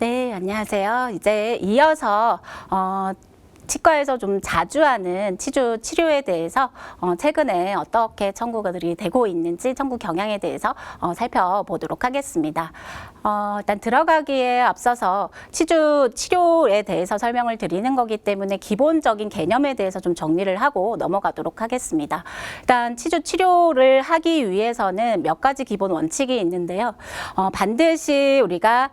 네, 안녕하세요. 이제 이어서 치과에서 좀 자주 하는 치주 치료에 대해서 최근에 어떻게 청구들이 되고 있는지 청구 경향에 대해서 살펴보도록 하겠습니다. 일단 들어가기에 앞서서 치주 치료에 대해서 설명을 드리는 거기 때문에 기본적인 개념에 대해서 좀 정리를 하고 넘어가도록 하겠습니다. 일단 치주 치료를 하기 위해서는 몇 가지 기본 원칙이 있는데요. 반드시 우리가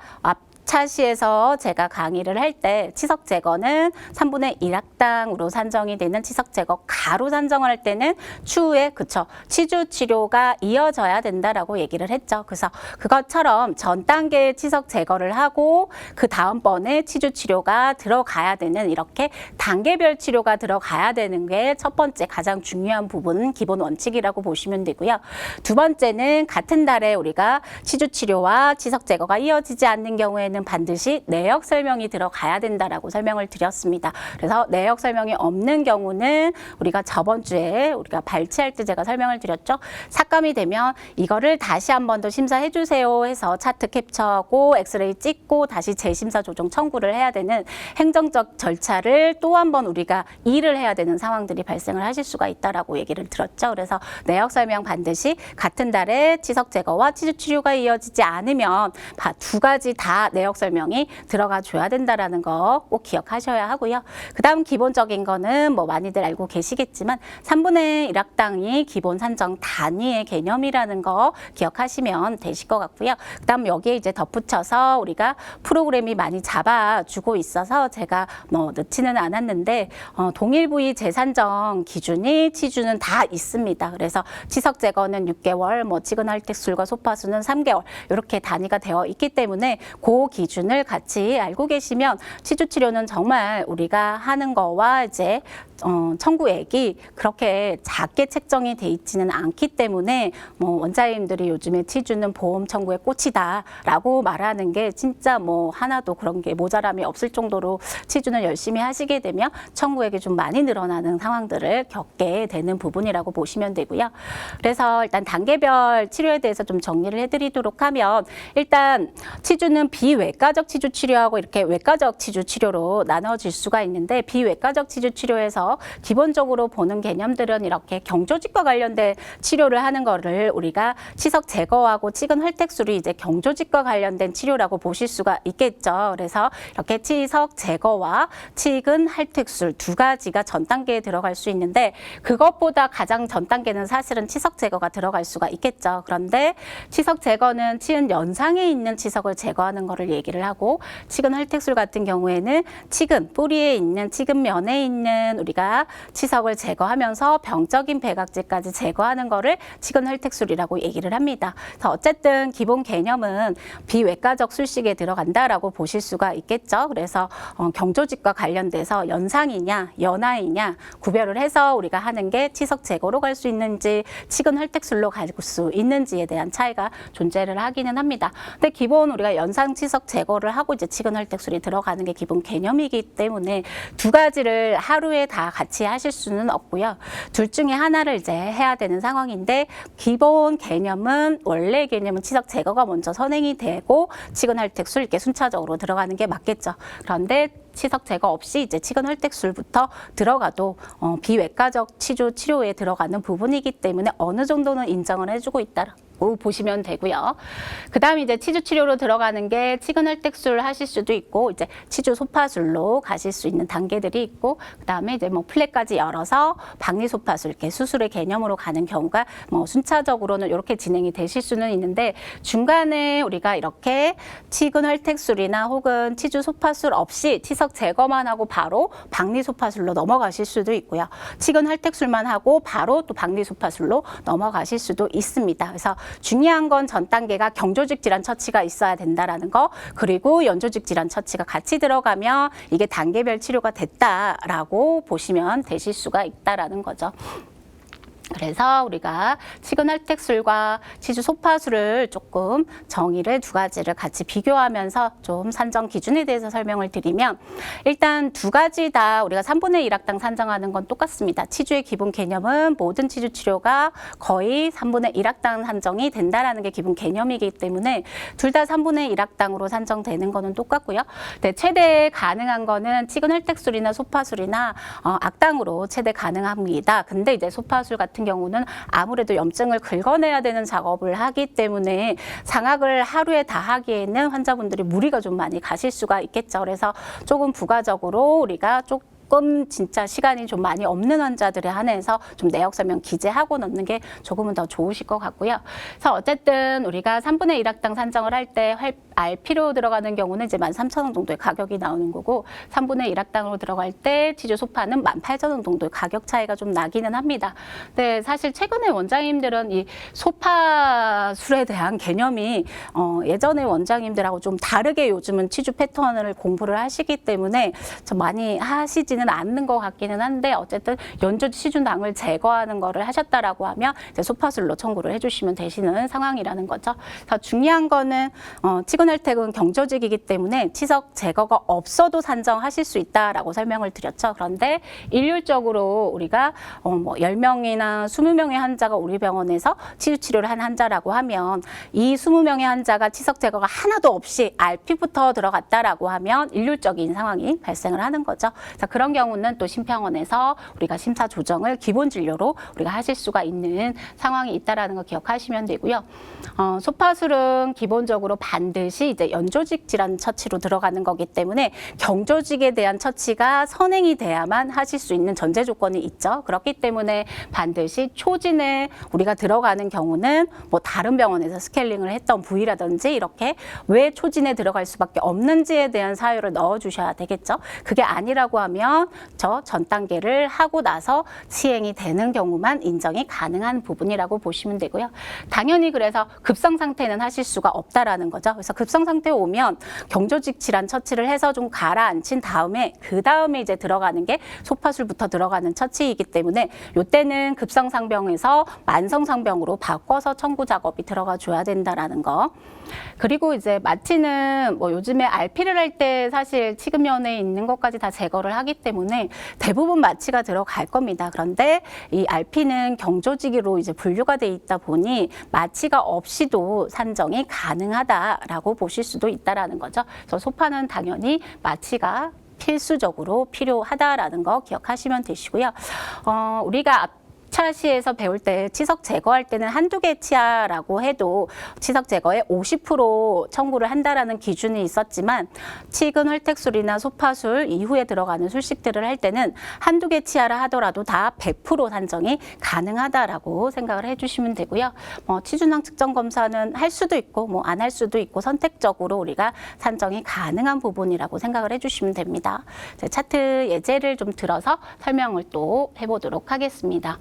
차시에서 제가 강의를 할 때 치석 제거는 3분의 1 학당으로 산정이 되는 치석 제거 가로 산정을 할 때는 추후에 치주 치료가 이어져야 된다라고 얘기를 했죠. 그래서 그것처럼 전 단계의 치석 제거를 하고 그 다음번에 치주 치료가 들어가야 되는 이렇게 단계별 치료가 들어가야 되는 게 첫 번째 가장 중요한 부분 기본 원칙이라고 보시면 되고요. 두 번째는 같은 달에 우리가 치주 치료와 치석 제거가 이어지지 않는 경우에는 반드시 내역 설명이 들어가야 된다라고 설명을 드렸습니다. 그래서 내역 설명이 없는 경우는 우리가 저번 주에 우리가 발치할 때 제가 설명을 드렸죠. 삭감이 되면 이거를 다시 한 번 더 심사해 주세요 해서 차트 캡처하고 엑스레이 찍고 다시 재심사 조정 청구를 해야 되는 행정적 절차를 또 한 번 우리가 일을 해야 되는 상황들이 발생을 하실 수가 있다라고 얘기를 들었죠. 그래서 내역 설명 반드시 같은 달에 치석 제거와 치주 치료가 이어지지 않으면 두 가지 다 내역 설명이 들어가 줘야 된다라는 거 꼭 기억하셔야 하고요. 그 다음 기본적인 거는 뭐 많이들 알고 계시겠지만 3분의 1 학당이 기본 산정 단위의 개념이라는 거 기억하시면 되실 것 같고요. 그 다음 여기에 이제 덧붙여서 우리가 프로그램이 많이 잡아주고 있어서 제가 넣지는 않았는데 동일 부위 재산정 기준이 치주는 다 있습니다. 그래서 치석 제거는 6개월, 치근 할택술과 소파수는 3개월 이렇게 단위가 되어 있기 때문에 그 기준을 같이 알고 계시면 치주 치료는 정말 우리가 하는 거와 이제 청구액이 그렇게 작게 책정이 돼 있지는 않기 때문에 원장님들이 요즘에 치주는 보험 청구의 꽃이다라고 말하는 게 진짜 하나도 그런 게 모자람이 없을 정도로 치주는 열심히 하시게 되면 청구액이 좀 많이 늘어나는 상황들을 겪게 되는 부분이라고 보시면 되고요. 그래서 일단 단계별 치료에 대해서 좀 정리를 해드리도록 하면 일단 치주는 비외과적 치주 치료하고 이렇게 외과적 치주 치료로 나눠질 수가 있는데 비외과적 치주 치료에서 기본적으로 보는 개념들은 이렇게 경조직과 관련된 치료를 하는 거를 우리가 치석 제거하고 치근 혈택술이 이제 경조직과 관련된 치료라고 보실 수가 있겠죠. 그래서 이렇게 치석 제거와 치근 혈택술 두 가지가 전 단계에 들어갈 수 있는데 그것보다 가장 전 단계는 사실은 치석 제거가 들어갈 수가 있겠죠. 그런데 치석 제거는 치은 연상에 있는 치석을 제거하는 거를 얘기를 하고 치근 혈택술 같은 경우에는 치근 뿌리에 있는 치근면에 있는 우리가 치석을 제거하면서 병적인 배각질까지 제거하는 거를 치근 혈택술이라고 얘기를 합니다. 그래서 어쨌든 기본 개념은 비외과적 술식에 들어간다라고 보실 수가 있겠죠. 그래서 경조직과 관련돼서 연상이냐 연하이냐 구별을 해서 우리가 하는 게 치석 제거로 갈 수 있는지 치근 혈택술로 갈 수 있는지에 대한 차이가 존재를 하기는 합니다. 근데 기본 우리가 연상 치석 제거를 하고 이제 치근 혈택술이 들어가는 게 기본 개념이기 때문에 두 가지를 하루에 다 같이 하실 수는 없고요. 둘 중에 하나를 이제 해야 되는 상황인데 기본 개념은 원래 개념은 치석 제거가 먼저 선행이 되고 치근 혈택술 이렇게 순차적으로 들어가는 게 맞겠죠. 그런데 치석 제거 없이 이제 치근 혈택술부터 들어가도 비외과적 치주 치료에 들어가는 부분이기 때문에 어느 정도는 인정을 해주고 있다. 보시면 되고요. 그 다음에 이제 치주 치료로 들어가는 게 치근 혈택술 하실 수도 있고 이제 치주 소파술로 가실 수 있는 단계들이 있고 그 다음에 이제 플랫까지 열어서 박리 소파술 이렇게 수술의 개념으로 가는 경우가 순차적으로는 이렇게 진행이 되실 수는 있는데 중간에 우리가 이렇게 치근 혈택술이나 혹은 치주 소파술 없이 치석 제거만 하고 바로 박리 소파술로 넘어가실 수도 있고요. 치근 혈택술만 하고 바로 또 박리 소파술로 넘어가실 수도 있습니다. 그래서 중요한 건 전 단계가 경조직 질환 처치가 있어야 된다라는 거 그리고 연조직 질환 처치가 같이 들어가면 이게 단계별 치료가 됐다라고 보시면 되실 수가 있다라는 거죠. 그래서 우리가 치근할택술과 치주 소파술을 조금 정의를 두 가지를 같이 비교하면서 좀 산정 기준에 대해서 설명을 드리면, 일단 두 가지 다 우리가 3분의 1 악당 산정하는 건 똑같습니다. 치주의 기본 개념은 모든 치주 치료가 거의 3분의 1 악당 산정이 된다라는 게 기본 개념이기 때문에 둘 다 3분의 1 악당으로 산정되는 거는 똑같고요. 네, 최대 가능한 거는 치근할택술이나 소파술이나 악당으로 최대 가능합니다. 근데 이제 소파술 같은 경우는 아무래도 염증을 긁어내야 되는 작업을 하기 때문에 상악을 하루에 다 하기에는 환자분들이 무리가 좀 많이 가실 수가 있겠죠. 그래서 조금 부가적으로 우리가 조금 진짜 시간이 좀 많이 없는 환자들에 한해서 좀 내역 설명 기재하고 넣는 게 조금은 더 좋으실 것 같고요. 그래서 어쨌든 우리가 3분의 1 악당 산정을 할 때 RP로 들어가는 경우는 이제 13,000원 정도의 가격이 나오는 거고, 3분의 1 악당으로 들어갈 때 치주 소파는 18,000원 정도의 가격 차이가 좀 나기는 합니다. 근데 사실 최근에 원장님들은 이 소파술에 대한 개념이 예전에 원장님들하고 좀 다르게 요즘은 치주 패턴을 공부를 하시기 때문에 좀 많이 하시지는 않는 것 같기는 한데, 어쨌든 연조 치주낭을 제거하는 거를 하셨다라고 하면 이제 소파술로 청구를 해주시면 되시는 상황이라는 거죠. 더 중요한 거는 치근할택은 경조직이기 때문에 치석 제거가 없어도 산정하실 수 있다라고 설명을 드렸죠. 그런데 일률적으로 우리가 뭐 10명이나 20명의 환자가 우리 병원에서 치주 치료를 한 환자라고 하면 이 20명의 환자가 치석 제거가 하나도 없이 RP부터 들어갔다라고 하면 일률적인 상황이 발생을 하는 거죠. 그래서 그런 경우는 또 심평원에서 우리가 심사 조정을 기본 진료로 우리가 하실 수가 있는 상황이 있다라는 거 기억하시면 되고요. 소파술은 기본적으로 반드시 이제 연조직 질환 처치로 들어가는 거기 때문에 경조직에 대한 처치가 선행이 돼야만 하실 수 있는 전제 조건이 있죠. 그렇기 때문에 반드시 초진에 우리가 들어가는 경우는 뭐 다른 병원에서 스케일링을 했던 부위라든지 이렇게 왜 초진에 들어갈 수밖에 없는지에 대한 사유를 넣어주셔야 되겠죠. 그게 아니라고 하면 저 전 단계를 하고 나서 시행이 되는 경우만 인정이 가능한 부분이라고 보시면 되고요. 당연히 그래서 급성 상태는 하실 수가 없다라는 거죠. 그래서 급성 상태에 오면 경조직 질환 처치를 해서 좀 가라앉힌 다음에 그 다음에 이제 들어가는 게 소파술부터 들어가는 처치이기 때문에 이때는 급성 상병에서 만성 상병으로 바꿔서 청구 작업이 들어가 줘야 된다라는 거. 그리고 이제 마취는 뭐 요즘에 RP를 할 때 사실 치근면에 있는 것까지 다 제거를 하기 때문에 대부분 마취가 들어갈 겁니다. 그런데 이 RP는 경조직으로 이제 분류가 돼 있다 보니 마취가 없이도 산정이 가능하다라고 보실 수도 있다라는 거죠. 그래서 소파는 당연히 마취가 필수적으로 필요하다라는 거 기억하시면 되시고요. 우리가 치아시에서 배울 때 치석 제거할 때는 한두 개 치아라고 해도 치석 제거에 50% 청구를 한다라는 기준이 있었지만 치근활택술이나 소파술 이후에 들어가는 술식들을 할 때는 한두 개 치아라 하더라도 다 100% 산정이 가능하다라고 생각을 해주시면 되고요. 치주낭 측정 검사는 할 수도 있고 뭐 안 할 수도 있고 선택적으로 우리가 산정이 가능한 부분이라고 생각을 해주시면 됩니다. 차트 예제를 좀 들어서 설명을 또 해보도록 하겠습니다.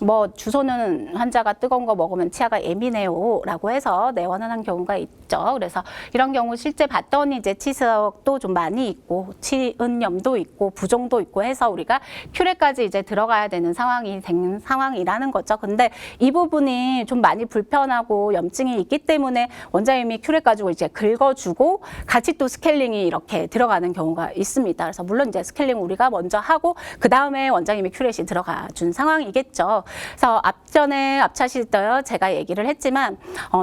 뭐 주소는 환자가 뜨거운 거 먹으면 치아가 예민해요 라고 해서 내원하는 경우가 있죠. 그래서 이런 경우 실제 봤더니 이제 치석도 좀 많이 있고 치은염도 있고 부종도 있고 해서 우리가 큐레까지 이제 들어가야 되는 상황이 된 상황이라는 거죠. 근데 이 부분이 좀 많이 불편하고 염증이 있기 때문에 원장님이 큐레 가지고 이제 긁어주고 같이 또 스케일링이 이렇게 들어가는 경우가 있습니다. 그래서 물론 이제 스케일링 우리가 먼저 하고 그 다음에 원장님이 큐렛이 들어가 준 상황이겠죠. 그래서 앞전에 앞차실 때요 제가 얘기를 했지만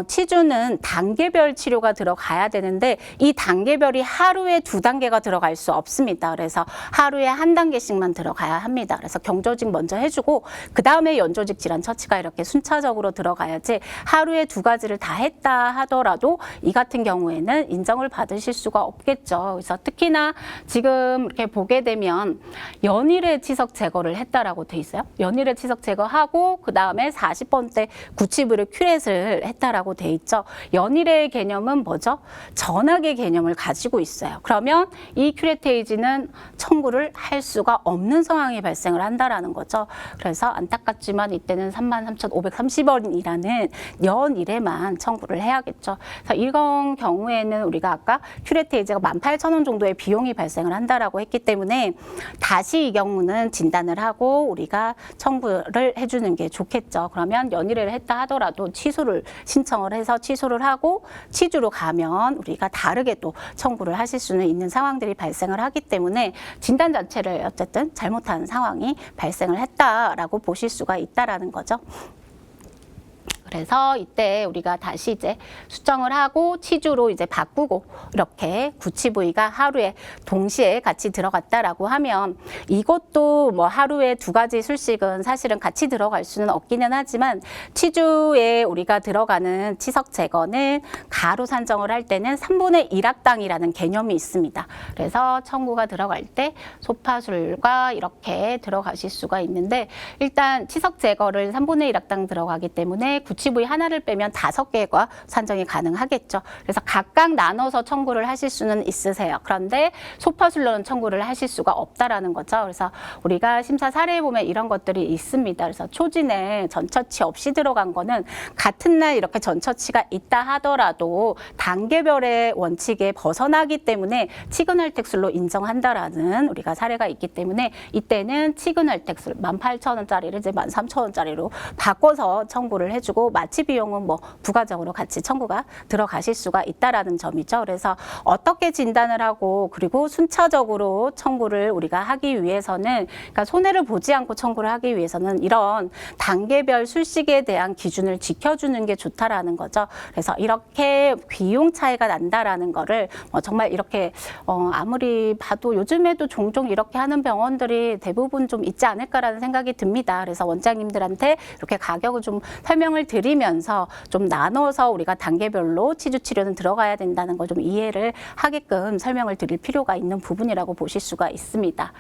치주는 단계별 치료가 들어가야 되는데 이 단계별이 하루에 2단계가 들어갈 수 없습니다. 그래서 하루에 1단계씩만 들어가야 합니다. 그래서 경조직 먼저 해주고 그 다음에 연조직 질환 처치가 이렇게 순차적으로 들어가야지 하루에 2가지를 다 했다 하더라도 이 같은 경우에는 인정을 받으실 수가 없겠죠. 그래서 특히나 지금 이렇게 보게 되면 연일의 치석 제거를 했다라고 돼 있어요. 연일의 치석 제거 하고 그 다음에 40번 때 구치부를 큐렛을 했다라고 돼 있죠. 연일의 개념은 뭐죠? 전학의 개념을 가지고 있어요. 그러면 이 큐레테이지는 청구를 할 수가 없는 상황이 발생을 한다라는 거죠. 그래서 안타깝지만 이때는 33,530원이라는 연일에만 청구를 해야겠죠. 그래서 이런 경우에는 우리가 아까 큐레테이지가 18,000원 정도의 비용이 발생을 한다라고 했기 때문에 다시 이 경우는 진단을 하고 우리가 청구를 해주는 게 좋겠죠. 그러면 연일을 했다 하더라도 취소를 신청을 해서 취소를 하고 치주로 가면 우리가 다르게 또 청구를 하실 수는 있는 상황들이 발생을 하기 때문에 진단 자체를 어쨌든 잘못한 상황이 발생을 했다라고 보실 수가 있다라는 거죠. 그래서 이때 우리가 다시 이제 수정을 하고 치주로 이제 바꾸고 이렇게 구치 부위가 하루에 동시에 같이 들어갔다라고 하면 이것도 뭐 하루에 2가지 술식은 사실은 같이 들어갈 수는 없기는 하지만 치주에 우리가 들어가는 치석 제거는 가로 산정을 할 때는 3분의 1학당이라는 개념이 있습니다. 그래서 청구가 들어갈 때 소파술과 이렇게 들어가실 수가 있는데 일단 치석 제거를 3분의 1학당 들어가기 때문에 구치 부위 하나를 빼면 5개가 산정이 가능하겠죠. 그래서 각각 나눠서 청구를 하실 수는 있으세요. 그런데 소파술로는 청구를 하실 수가 없다라는 거죠. 그래서 우리가 심사 사례에 보면 이런 것들이 있습니다. 그래서 초진에 전처치 없이 들어간 거는 같은 날 이렇게 전처치가 있다 하더라도 단계별의 원칙에 벗어나기 때문에 치근할택술로 인정한다라는 우리가 사례가 있기 때문에 이때는 치근할택술 18,000원짜리를 이제 13,000원짜리로 바꿔서 청구를 해주고 마취 비용은 뭐 부가적으로 같이 청구가 들어가실 수가 있다라는 점이죠. 그래서 어떻게 진단을 하고 그리고 순차적으로 청구를 우리가 하기 위해서는 그러니까 손해를 보지 않고 청구를 하기 위해서는 이런 단계별 술식에 대한 기준을 지켜주는 게 좋다라는 거죠. 그래서 이렇게 비용 차이가 난다라는 거를 정말 이렇게 아무리 봐도 요즘에도 종종 이렇게 하는 병원들이 대부분 좀 있지 않을까라는 생각이 듭니다. 그래서 원장님들한테 이렇게 가격을 좀 설명을 드리면서 좀 나눠서 우리가 단계별로 치주 치료는 들어가야 된다는 걸 좀 이해를 하게끔 설명을 드릴 필요가 있는 부분이라고 보실 수가 있습니다.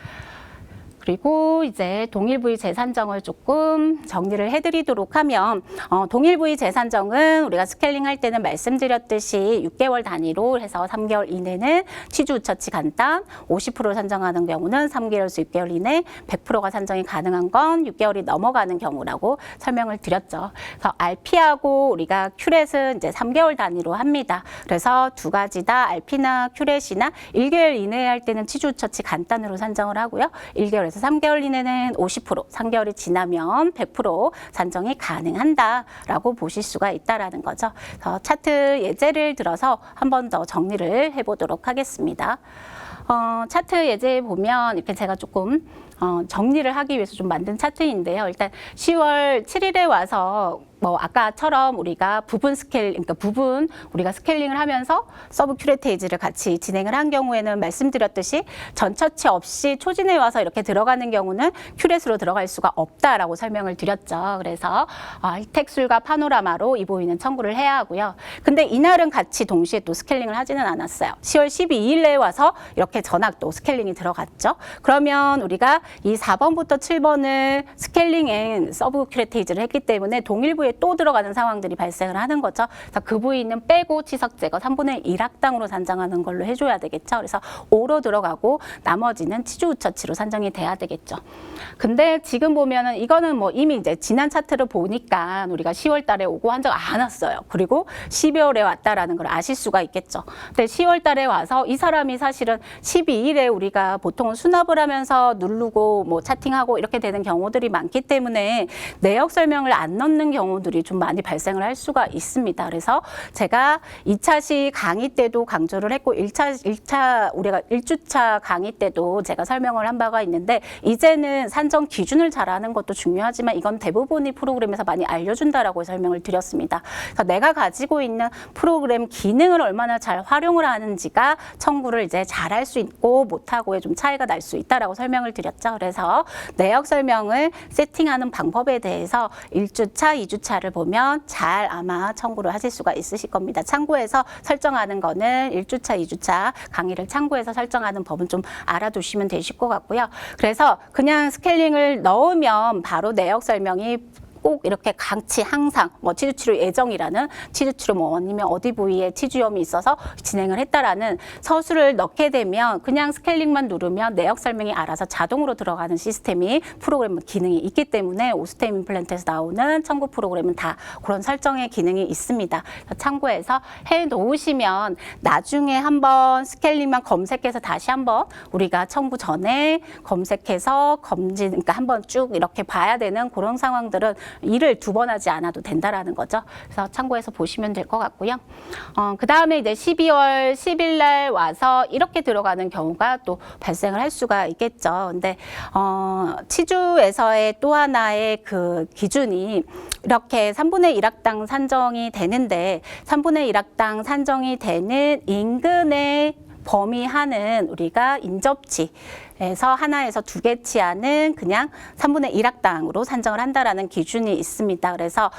그리고 이제 동일 부위 재산정을 조금 정리를 해드리도록 하면 동일 부위 재산정은 우리가 스케일링 할 때는 말씀드렸듯이 6개월 단위로 해서 3개월 이내는 치주 우처치 간단, 50% 산정하는 경우는 3개월에서 6개월 이내, 100%가 산정이 가능한 건 6개월이 넘어가는 경우라고 설명을 드렸죠. 그래서 RP하고 우리가 큐렛은 이제 3개월 단위로 합니다. 그래서 2가지 다 RP나 큐렛이나 1개월 이내에 할 때는 치주 우처치 간단으로 산정을 하고요. 1개월에서 3개월 이내는 50%, 3개월이 지나면 100% 산정이 가능한다라고 보실 수가 있다라는 거죠. 그래서 차트 예제를 들어서 한 번 더 정리를 해보도록 하겠습니다. 차트 예제에 보면 이렇게 제가 조금 정리를 하기 위해서 좀 만든 차트인데요. 일단 10월 7일에 와서 아까처럼 우리가 부분 스케일, 그러니까 부분 우리가 스케일링을 하면서 서브 큐레테이지를 같이 진행을 한 경우에는 말씀드렸듯이 전처치 없이 초진에 와서 이렇게 들어가는 경우는 큐렛으로 들어갈 수가 없다라고 설명을 드렸죠. 그래서 텍술과 파노라마로 이 부위는 청구를 해야 하고요. 근데 이날은 같이 동시에 또 스케일링을 하지는 않았어요. 10월 12일에 와서 이렇게 전학 또 스케일링이 들어갔죠. 그러면 우리가 이 4번부터 7번을 스케일링 앤 서브 큐레테이지를 했기 때문에 동일 부위에 또 들어가는 상황들이 발생을 하는 거죠. 그래서 그 부위는 빼고 치석 제거 3분의 1학당으로 산정하는 걸로 해줘야 되겠죠. 그래서 5로 들어가고 나머지는 치주 우처치로 산정이 돼야 되겠죠. 근데 지금 보면은 이거는 뭐 이미 이제 지난 차트를 보니까 우리가 10월 달에 오고 한정 안 왔어요. 그리고 12월에 왔다라는 걸 아실 수가 있겠죠. 근데 10월 달에 와서 이 사람이 사실은 12일에 우리가 보통은 수납을 하면서 누르고 뭐 차팅하고 이렇게 되는 경우들이 많기 때문에 내역 설명을 안 넣는 경우들이 좀 많이 발생을 할 수가 있습니다. 그래서 제가 2차 시 강의 때도 강조를 했고 1차 우리가 1주차 강의 때도 제가 설명을 한 바가 있는데 이제는 산정 기준을 잘 아는 것도 중요하지만 이건 대부분이 프로그램에서 많이 알려준다라고 설명을 드렸습니다. 그래서 내가 가지고 있는 프로그램 기능을 얼마나 잘 활용을 하는지가 청구를 이제 잘 할 수 있고 못하고의 좀 차이가 날 수 있다라고 설명을 드렸죠. 있겠죠. 그래서 내역 설명을 세팅하는 방법에 대해서 1주차, 2주차를 보면 잘 아마 청구를 하실 수가 있으실 겁니다. 참고해서 설정하는 거는 1주차, 2주차 강의를 참고해서 설정하는 법은 좀 알아두시면 되실 것 같고요. 그래서 그냥 스케일링을 넣으면 바로 내역 설명이 꼭 이렇게 강치 항상 뭐 치주 치료 예정이라는 치주 치료 뭐 아니면 어디 부위에 치주염이 있어서 진행을 했다라는 서술을 넣게 되면 그냥 스케일링만 누르면 내역 설명이 알아서 자동으로 들어가는 시스템이 프로그램 기능이 있기 때문에 오스템 임플란트에서 나오는 청구 프로그램은 다 그런 설정의 기능이 있습니다. 참고해서 해 놓으시면 나중에 한번 스케일링만 검색해서 다시 한번 우리가 청구 전에 검색해서 검진 그러니까 한번 쭉 이렇게 봐야 되는 그런 상황들은 일을 2번 하지 않아도 된다라는 거죠. 그래서 참고해서 보시면 될 것 같고요. 그 다음에 이제 12월 10일 날 와서 이렇게 들어가는 경우가 또 발생을 할 수가 있겠죠. 근데 치주에서의 또 하나의 그 기준이 이렇게 3분의 1학당 산정이 되는데 3분의 1학당 산정이 되는 인근의 범위하는 우리가 인접치 에서 하나에서 2개 치아는 그냥 3분의 1학당으로 산정을 한다라는 기준이 있습니다. 그래서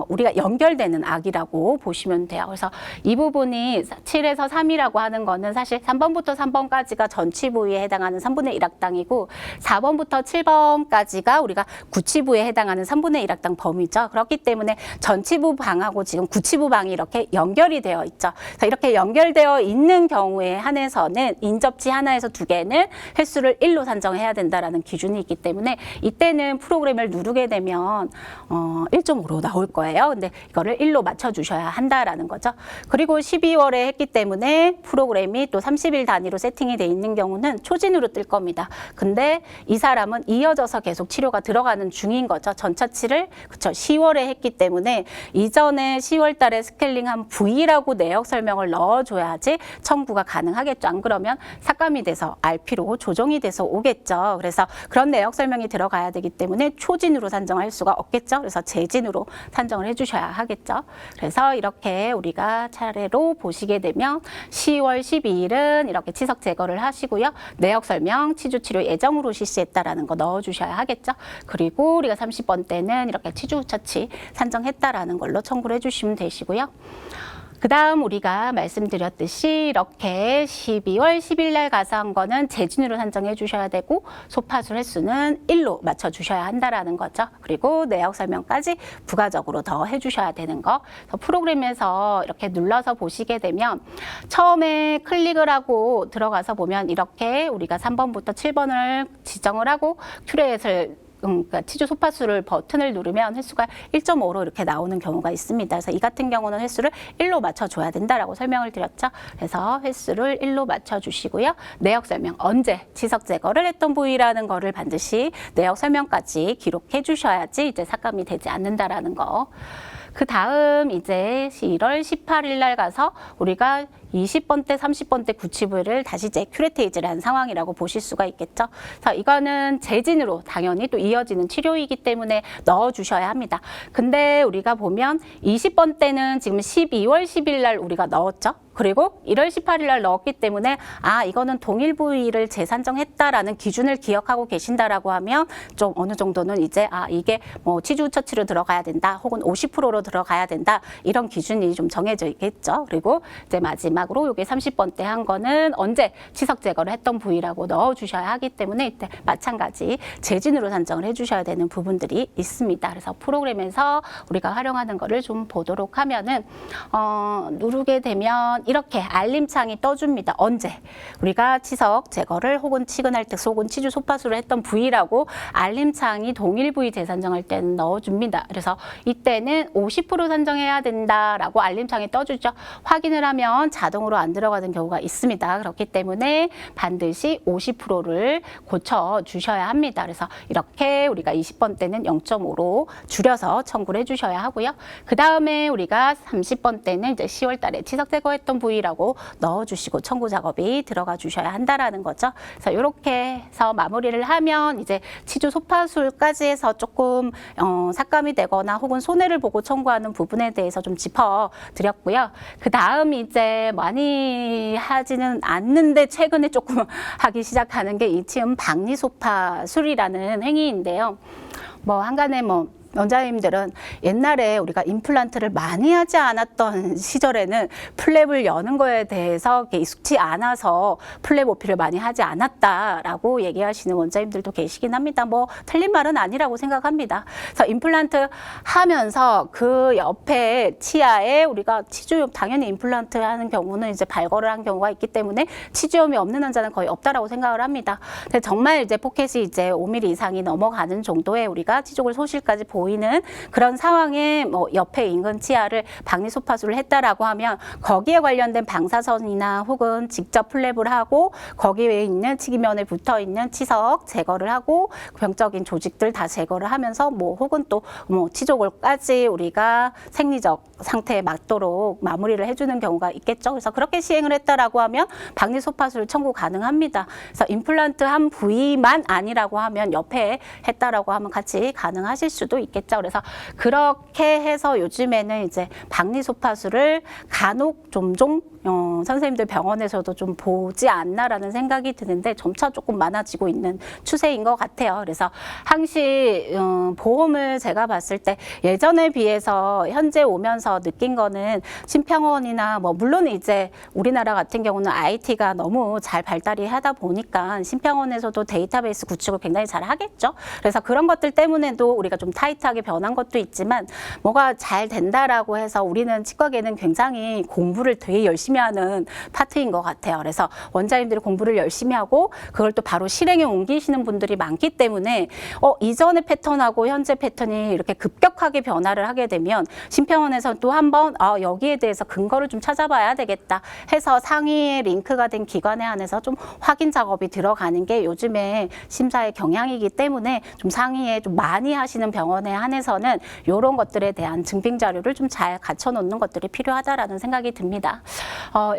우리가 연결되는 악이라고 보시면 돼요. 그래서 이 부분이 7에서 3이라고 하는 거는 사실 3번부터 3번까지가 전치 부위에 해당하는 3분의 1학당이고 4번부터 7번까지가 우리가 구치부에 해당하는 3분의 1학당 범위죠. 그렇기 때문에 전치부 방하고 지금 구치부 방이 이렇게 연결이 되어 있죠. 그래서 이렇게 연결되어 있는 경우에 한해서는 인접치 하나에서 2개는 횟수를 1로 산정해야 된다라는 기준이 있기 때문에 이때는 프로그램을 누르게 되면 1.5로 나올 거예요. 근데 이거를 1로 맞춰주셔야 한다라는 거죠. 그리고 12월에 했기 때문에 프로그램이 또 30일 단위로 세팅이 돼 있는 경우는 초진으로 뜰 겁니다. 근데 이 사람은 이어져서 계속 치료가 들어가는 중인 거죠. 전차치를 그쵸 10월에 했기 때문에 이전에 10월 달에 스케일링한 부위라고 내역 설명을 넣어줘야지 청구가 가능하겠죠. 안 그러면 삭감이 돼서 RP로 조정이 돼서 오겠죠. 그래서 그런 내역 설명이 들어가야 되기 때문에 초진으로 산정할 수가 없겠죠. 그래서 재진으로 산정을 해주셔야 하겠죠. 그래서 이렇게 우리가 차례로 보시게 되면 10월 12일은 이렇게 치석 제거를 하시고요. 내역 설명 치주 치료 예정으로 실시했다라는 거 넣어주셔야 하겠죠. 그리고 우리가 30번 때는 이렇게 치주 처치 산정했다라는 걸로 청구를 해주시면 되시고요. 그 다음 우리가 말씀드렸듯이 이렇게 12월 10일 날 가서 한 거는 재진으로 산정해 주셔야 되고 소파술 횟수는 1로 맞춰 주셔야 한다라는 거죠. 그리고 내역 설명까지 부가적으로 더 해주셔야 되는 거. 그래서 프로그램에서 이렇게 눌러서 보시게 되면 처음에 클릭을 하고 들어가서 보면 이렇게 우리가 3번부터 7번을 지정을 하고 큐레이트를 그러니까 치주 소파수를 버튼을 누르면 횟수가 1.5로 이렇게 나오는 경우가 있습니다. 그래서 이 같은 경우는 횟수를 1로 맞춰줘야 된다라고 설명을 드렸죠. 그래서 횟수를 1로 맞춰주시고요. 내역 설명, 언제 치석 제거를 했던 부위라는 거를 반드시 내역 설명까지 기록해 주셔야지 이제 삭감이 되지 않는다라는 거. 그 다음 이제 1월 18일 날 가서 우리가 20번 때, 30번 때 구치부를 다시 이제 큐레테이즈를 한 상황이라고 보실 수가 있겠죠. 그래서 이거는 재진으로 당연히 또 이어지는 치료이기 때문에 넣어주셔야 합니다. 근데 우리가 보면 20번 때는 지금 12월 10일 날 우리가 넣었죠. 그리고 1월 18일 날 넣었기 때문에 이거는 동일 부위를 재산정했다라는 기준을 기억하고 계신다라고 하면 좀 어느 정도는 이제 이게 뭐 치주 처치로 들어가야 된다 혹은 50%로 들어가야 된다 이런 기준이 좀 정해져 있겠죠. 그리고 이제 마지막으로 이게 30번 때 한 거는 언제 치석 제거를 했던 부위라고 넣어주셔야 하기 때문에 이때 마찬가지 재진으로 산정을 해주셔야 되는 부분들이 있습니다. 그래서 프로그램에서 우리가 활용하는 거를 좀 보도록 하면은 누르게 되면 이렇게 알림창이 떠줍니다. 언제 우리가 치석 제거를 혹은 치근할텍 혹은 치주 소파수를 했던 부위라고 알림창이 동일 부위 재산정할 때는 넣어줍니다. 그래서 이때는 50% 산정해야 된다라고 알림창이 떠주죠. 확인을 하면 자동으로 안 들어가는 경우가 있습니다. 그렇기 때문에 반드시 50%를 고쳐 주셔야 합니다. 그래서 이렇게 우리가 20번 때는 0.5로 줄여서 청구를 해주셔야 하고요. 그 다음에 우리가 30번 때는 이제 10월 달에 치석 제거했던 부위라고 넣어주시고 청구 작업이 들어가 주셔야 한다라는 거죠. 그래서 이렇게 해서 마무리를 하면 이제 치주 소파술까지 해서 조금 삭감이 되거나 혹은 손해를 보고 청구하는 부분에 대해서 좀 짚어드렸고요. 그 다음 이제 많이 하지는 않는데 최근에 조금 하기 시작하는 게 이치음 박리소파술이라는 행위인데요. 뭐 한간에 원장님들은 옛날에 우리가 임플란트를 많이 하지 않았던 시절에는 플랩을 여는 거에 대해서 익숙치 않아서 플랩 오피를 많이 하지 않았다라고 얘기하시는 원장님들도 계시긴 합니다. 뭐 틀린 말은 아니라고 생각합니다. 그래서 임플란트 하면서 그 옆에 치아에 우리가 치주염, 당연히 임플란트 하는 경우는 이제 발걸을 한 경우가 있기 때문에 치주염이 없는 환자는 거의 없다라고 생각을 합니다. 근데 정말 이제 포켓이 이제 5mm 이상이 넘어가는 정도의 우리가 치족을 소실까지 보이는 그런 상황에 뭐 옆에 인근 치아를 박리소파술을 했다라고 하면 거기에 관련된 방사선이나 혹은 직접 플랩을 하고 거기에 있는 치기면에 붙어 있는 치석 제거를 하고 병적인 조직들 다 제거를 하면서 뭐 혹은 또 뭐 치족을까지 우리가 생리적 상태에 맞도록 마무리를 해주는 경우가 있겠죠. 그래서 그렇게 시행을 했다라고 하면 박리소파술 청구 가능합니다. 그래서 임플란트 한 부위만 아니라고 하면 옆에 했다라고 하면 같이 가능하실 수도 있겠죠. 그래서 그렇게 해서 요즘에는 이제 박리소파술을 간혹 종종 선생님들 병원에서도 좀 보지 않나라는 생각이 드는데 점차 조금 많아지고 있는 추세인 것 같아요. 그래서 항시 보험을 제가 봤을 때 예전에 비해서 현재 오면서 느낀 거는 심평원이나 뭐 물론 이제 우리나라 같은 경우는 IT가 너무 잘 발달이 하다 보니까 심평원에서도 데이터베이스 구축을 굉장히 잘 하겠죠. 그래서 그런 것들 때문에도 우리가 좀 타이트하게 변한 것도 있지만 뭐가 잘 된다라고 해서 우리는 치과계는 굉장히 공부를 되게 열심히 하는 파트인 것 같아요. 그래서 원장님들이 공부를 열심히 하고 그걸 또 바로 실행에 옮기시는 분들이 많기 때문에 이전의 패턴하고 현재 패턴이 이렇게 급격하게 변화를 하게 되면 심평원에서 또 한번 여기에 대해서 근거를 좀 찾아봐야 되겠다 해서 상위에 링크가 된 기관에 한해서 좀 확인 작업이 들어가는 게 요즘에 심사의 경향이기 때문에 좀 상위에 좀 많이 하시는 병원에 한해서는 이런 것들에 대한 증빙 자료를 좀 잘 갖춰 놓는 것들이 필요하다라는 생각이 듭니다.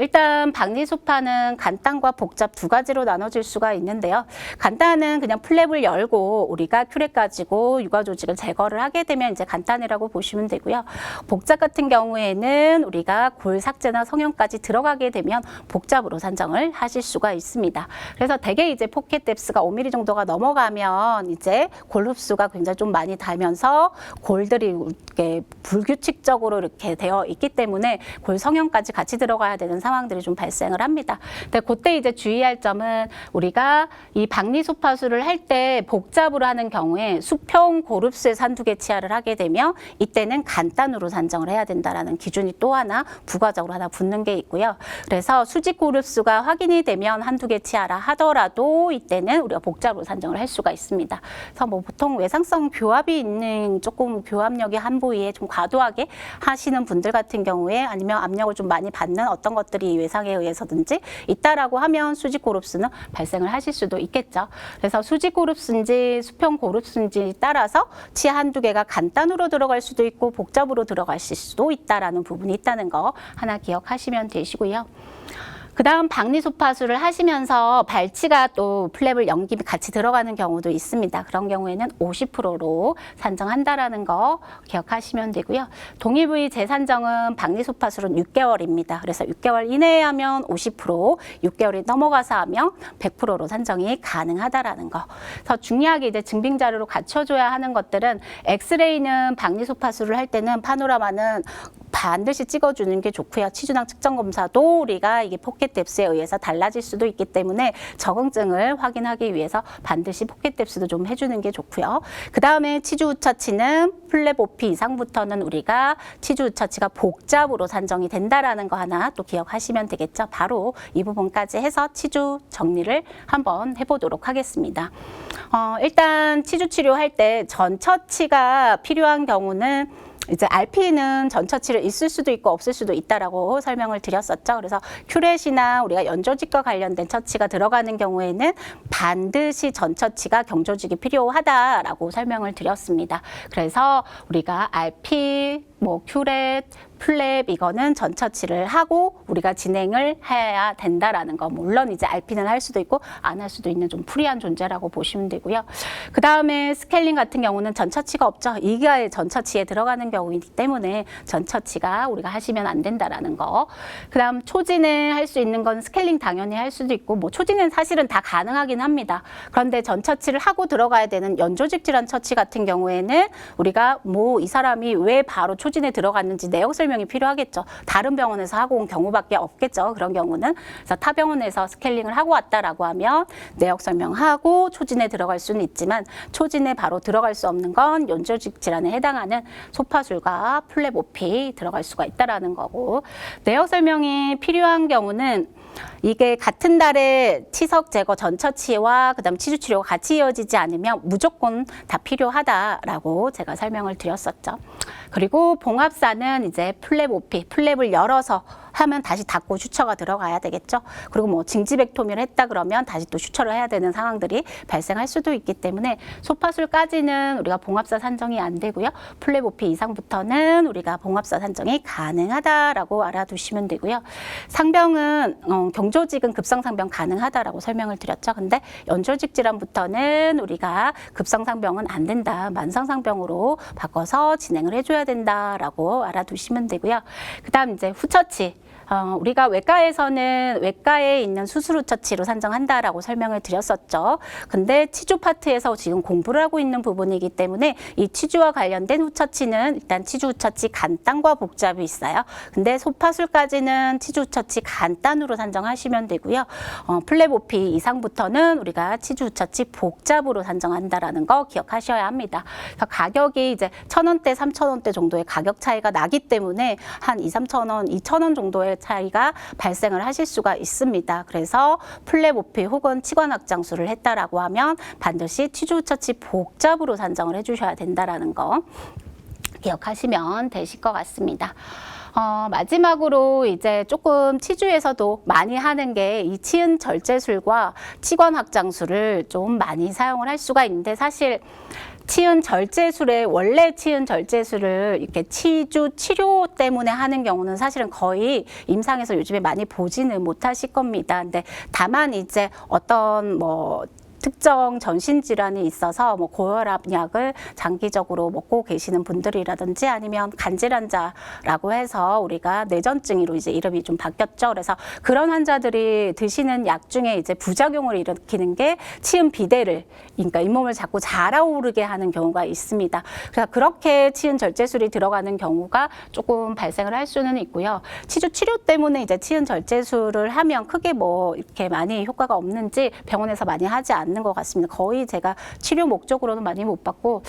일단 박리소파는 간단과 복잡 두 가지로 나눠질 수가 있는데요. 간단은 그냥 플랩을 열고 우리가 큐렛 가지고 유가 조직을 제거를 하게 되면 이제 간단이라고 보시면 되고요. 복잡 같은 경우에는 우리가 골 삭제나 성형까지 들어가게 되면 복잡으로 산정을 하실 수가 있습니다. 그래서 대개 이제 포켓 뎁스가 5mm 정도가 넘어가면 이제 골 흡수가 굉장히 좀 많이 달면서 골들이 이렇게 불규칙적으로 이렇게 되어 있기 때문에 골 성형까지 같이 들어가야 되는 상황들이 좀 발생을 합니다. 근데 그때 이제 주의할 점은 우리가 이 박리소파술을 할 때 복잡으로 하는 경우에 수평 고릅수에서 한두 개 치아를 하게 되면 이때는 간단으로 산정을 해야 된다라는 기준이 또 하나 부가적으로 하나 붙는 게 있고요. 그래서 수직 고릅수가 확인이 되면 한두 개 치아라 하더라도 이때는 우리가 복잡으로 산정을 할 수가 있습니다. 그래서 뭐 보통 외상성 교합이 있는 조금 교합력이 한 부위에 좀 과도하게 하시는 분들 같은 경우에 아니면 압력을 좀 많이 받는 어떤 것들이 외상에 의해서든지 있다라고 하면 수직 고릅수는 발생을 하실 수도 있겠죠. 그래서 수직 고릅수인지 수평 고릅수인지 따라서 치아 한두 개가 간단으로 들어갈 수도 있고 복잡으로 들어가실 수도 있다라는 부분이 있다는 거 하나 기억하시면 되시고요. 그 다음 박리소파술을 하시면서 발치가 또 플랩을 연김이 같이 들어가는 경우도 있습니다. 그런 경우에는 50%로 산정한다라는 거 기억하시면 되고요. 동일 부위 재산정은 박리소파술은 6개월입니다. 그래서 6개월 이내에 하면 50%, 6개월이 넘어가서 하면 100%로 산정이 가능하다라는 거. 그래서 중요하게 이제 증빙 자료로 갖춰줘야 하는 것들은 엑스레이는 박리소파술을 할 때는 파노라마는 반드시 찍어주는 게 좋고요. 치주낭 측정 검사도 우리가 이게 포켓 뎁스에 의해서 달라질 수도 있기 때문에 적응증을 확인하기 위해서 반드시 포켓 뎁스도 좀 해주는 게 좋고요. 그 다음에 치주 우처치는 플랩 오피 이상부터는 우리가 치주 우처치가 복잡으로 산정이 된다라는 거 하나 또 기억하시면 되겠죠. 바로 이 부분까지 해서 치주 정리를 한번 해보도록 하겠습니다. 일단 치주 치료할 때 전처치가 필요한 경우는 이제 RP는 전처치를 있을 수도 있고 없을 수도 있다라고 설명을 드렸었죠. 그래서 큐렛이나 우리가 연조직과 관련된 처치가 들어가는 경우에는 반드시 전처치가 경조직이 필요하다라고 설명을 드렸습니다. 그래서 우리가 RP, 큐렛, 플랩 이거는 전처치를 하고 우리가 진행을 해야 된다라는 거. 물론 이제 RP는 할 수도 있고 안 할 수도 있는 좀 프리한 존재라고 보시면 되고요. 그 다음에 스케일링 같은 경우는 전처치가 없죠. 이게 전처치에 들어가는 경우이기 때문에 전처치가 우리가 하시면 안 된다라는 거. 그 다음 초진을 할 수 있는 건 스케일링 당연히 할 수도 있고 뭐 초진은 사실은 다 가능하긴 합니다. 그런데 전처치를 하고 들어가야 되는 연조직 질환 처치 같은 경우에는 우리가 뭐 이 사람이 왜 바로 초진에 들어갔는지 내역 설명이 필요하겠죠. 다른 병원에서 하고 온 경우밖에 없겠죠. 그런 경우는. 그래서 타 병원에서 스케일링을 하고 왔다라고 하면 내역 설명하고 초진에 들어갈 수는 있지만 초진에 바로 들어갈 수 없는 건 연조직 질환에 해당하는 소파술과 플랩 오피 들어갈 수가 있다라는 거고, 내역 설명이 필요한 경우는 이게 같은 달에 치석 제거 전처치와 그다음 치주 치료가 같이 이어지지 않으면 무조건 다 필요하다라고 제가 설명을 드렸었죠. 그리고 봉합사는 이제 플랩 오피, 플랩을 열어서 하면 다시 닫고 슈처가 들어가야 되겠죠. 그리고 뭐 징지백토미를 했다 그러면 다시 또 슈처를 해야 되는 상황들이 발생할 수도 있기 때문에 소파술까지는 우리가 봉합사 산정이 안 되고요. 플랩 오피 이상부터는 우리가 봉합사 산정이 가능하다라고 알아두시면 되고요. 상병은 경조직은 급성상병 가능하다라고 설명을 드렸죠. 근데 연조직 질환부터는 우리가 급성상병은 안 된다. 만성상병으로 바꿔서 진행을 해줘야 된다라고 알아두시면 되고요. 그다음 이제 후처치. 우리가 외과에서는 외과에 있는 수술 후처치로 산정한다라고 설명을 드렸었죠. 근데 치주 파트에서 지금 공부를 하고 있는 부분이기 때문에 이 치주와 관련된 후처치는 일단 치주 후처치 간단과 복잡이 있어요. 근데 소파술까지는 치주 후처치 간단으로 산정하시면 되고요. 플랩 오피 이상부터는 우리가 치주 후처치 복잡으로 산정한다라는 거 기억하셔야 합니다. 그래서 가격이 이제 1,000원대, 3,000원대 정도의 가격 차이가 나기 때문에 한 2, 3,000원, 2,000원 정도의 차이가 발생을 하실 수가 있습니다. 그래서 플랩 오피 혹은 치관 확장술을 했다라고 하면 반드시 치주 후처치 복잡으로 산정을 해주셔야 된다라는 거 기억하시면 되실 것 같습니다. 마지막으로 이제 조금 치주에서도 많이 하는 게 이 치은 절제술과 치관 확장술을 좀 많이 사용을 할 수가 있는데, 사실 치은 절제술에 원래 치은 절제술을 이렇게 치주 치료 때문에 하는 경우는 사실은 거의 임상에서 요즘에 많이 보지는 못하실 겁니다. 근데 다만 이제 어떤 뭐 특정 전신 질환이 있어서 뭐 고혈압 약을 장기적으로 먹고 계시는 분들이라든지 아니면 간질환자라고 해서 우리가 뇌전증으로 이제 이름이 좀 바뀌었죠. 그래서 그런 환자들이 드시는 약 중에 이제 부작용을 일으키는 게 치은 비대를, 그러니까 잇몸을 자꾸 자라오르게 하는 경우가 있습니다. 그래서 그렇게 치은 절제술이 들어가는 경우가 조금 발생을 할 수는 있고요. 치주 치료 때문에 이제 치은 절제술을 하면 크게 뭐 이렇게 많이 효과가 없는지 병원에서 많이 하지 않는 것 같습니다. 거의 제가 치료 목적으로는 많이 못 받고,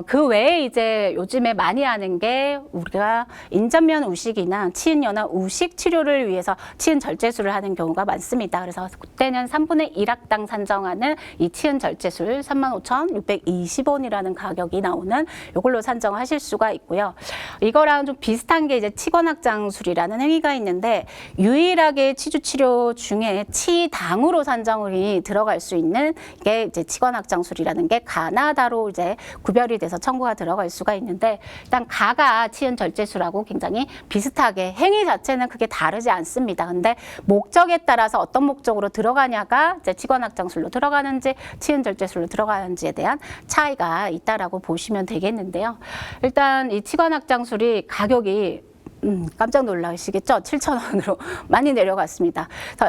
그 외에 이제 요즘에 많이 하는 게 우리가 인전면 우식이나 치은연화 우식 치료를 위해서 치은 절제술을 하는 경우가 많습니다. 그래서 그때는 3분의 1학당 산정하는 이 치은 절제술 35,620원이라는 가격이 나오는 이걸로 산정하실 수가 있고요. 이거랑 좀 비슷한 게 이제 치관확장술이라는 행위가 있는데, 유일하게 치주 치료 중에 치당으로 산정이 들어갈 수 있는 이게 이제 치관확장술이라는 게 가나다로 이제 구별이 돼서 청구가 들어갈 수가 있는데, 일단 가가 치은 절제술하고 굉장히 비슷하게 행위 자체는 크게 다르지 않습니다. 근데 목적에 따라서 어떤 목적으로 들어가냐가 이제 치관확장술로 들어가는지 치은 절제술로 들어가는지에 대한 차이가 있다라고 보시면 되겠는데요. 일단 이 치관확장술이 가격이 깜짝 놀라시겠죠? 7,000원으로 많이 내려갔습니다.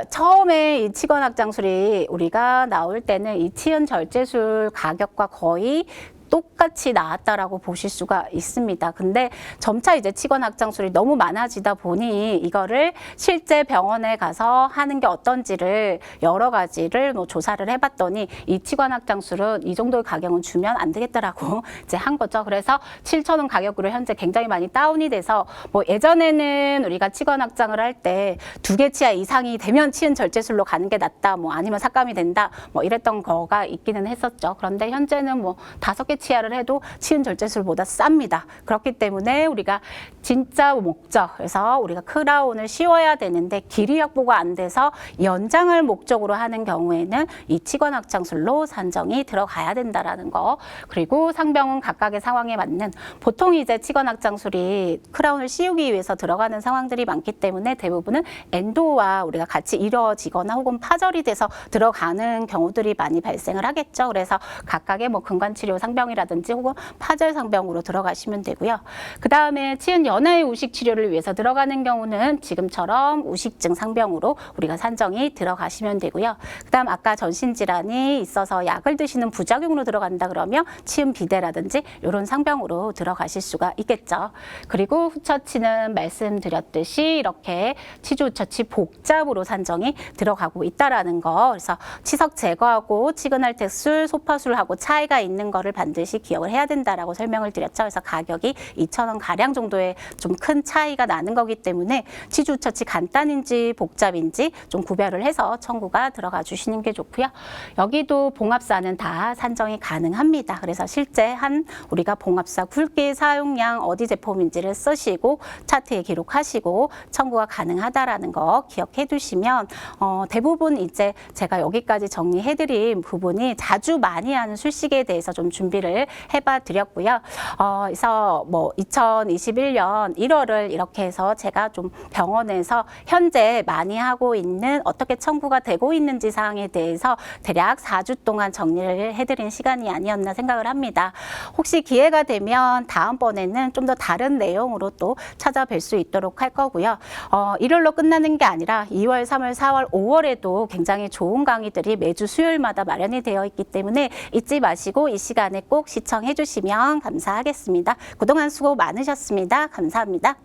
처음에 이 치관확장술이 우리가 나올 때는 이 치은 절제술 가격과 거의 똑같이 나왔다라고 보실 수가 있습니다. 근데 점차 이제 치관확장술이 너무 많아지다 보니 이거를 실제 병원에 가서 하는 게 어떤지를 여러 가지를 뭐 조사를 해봤더니 이 치관확장술은 이 정도의 가격은 주면 안 되겠다라고 이제 한 거죠. 그래서 7,000원 가격으로 현재 굉장히 많이 다운이 돼서, 뭐 예전에는 우리가 치관확장을 할 때 2개 치아 이상이 되면 치은 절제술로 가는 게 낫다, 뭐 아니면 삭감이 된다, 뭐 이랬던 거가 있기는 했었죠. 그런데 현재는 뭐 5개 치아를 해도 치은 절제술보다 쌉니다. 그렇기 때문에 우리가 진짜 목적, 그래서 우리가 크라운을 씌워야 되는데 길이 확보가 안 돼서 연장을 목적으로 하는 경우에는 이 치관확장술로 산정이 들어가야 된다라는 거. 그리고 상병은 각각의 상황에 맞는, 보통 이제 치관확장술이 크라운을 씌우기 위해서 들어가는 상황들이 많기 때문에 대부분은 엔도와 우리가 같이 이루어지거나 혹은 파절이 돼서 들어가는 경우들이 많이 발생을 하겠죠. 그래서 각각의 뭐 근관치료 상병이라든지 혹은 파절 상병으로 들어가시면 되고요. 그 다음에 치은 연하의 우식 치료를 위해서 들어가는 경우는 지금처럼 우식증 상병으로 우리가 산정이 들어가시면 되고요. 그 다음 아까 전신질환이 있어서 약을 드시는 부작용으로 들어간다 그러면 치은 비대라든지 이런 상병으로 들어가실 수가 있겠죠. 그리고 후처치는 말씀드렸듯이 이렇게 치주 후처치 복잡으로 산정이 들어가고 있다라는 거. 그래서 치석 제거하고 치근할택술, 소파술하고 차이가 있는 거를 반드시 기억을 해야 된다라고 설명을 드렸죠. 그래서 가격이 2,000원 가량 정도의 좀 큰 차이가 나는 거기 때문에 치주 후처치 간단인지 복잡인지 좀 구별을 해서 청구가 들어가 주시는 게 좋고요. 여기도 봉합사는 다 산정이 가능합니다. 그래서 실제 한 우리가 봉합사 굵기 사용량 어디 제품인지를 쓰시고 차트에 기록하시고 청구가 가능하다라는 거 기억해 두시면 대부분 이제 제가 여기까지 정리해드린 부분이 자주 많이 하는 술식에 대해서 좀 준비를 해봐 드렸고요. 그래서 뭐 2021년 1월을 이렇게 해서 제가 좀 병원에서 현재 많이 하고 있는 어떻게 청구가 되고 있는지 사항에 대해서 대략 4주 동안 정리를 해드린 시간이 아니었나 생각을 합니다. 혹시 기회가 되면 다음번에는 좀 더 다른 내용으로 또 찾아뵐 수 있도록 할 거고요. 1월로 끝나는 게 아니라 2월, 3월, 4월, 5월에도 굉장히 좋은 강의들이 매주 수요일마다 마련이 되어 있기 때문에 잊지 마시고 이 시간에 꼭 시청해 주시면 감사하겠습니다. 그동안 수고 많으셨습니다. 감사합니다.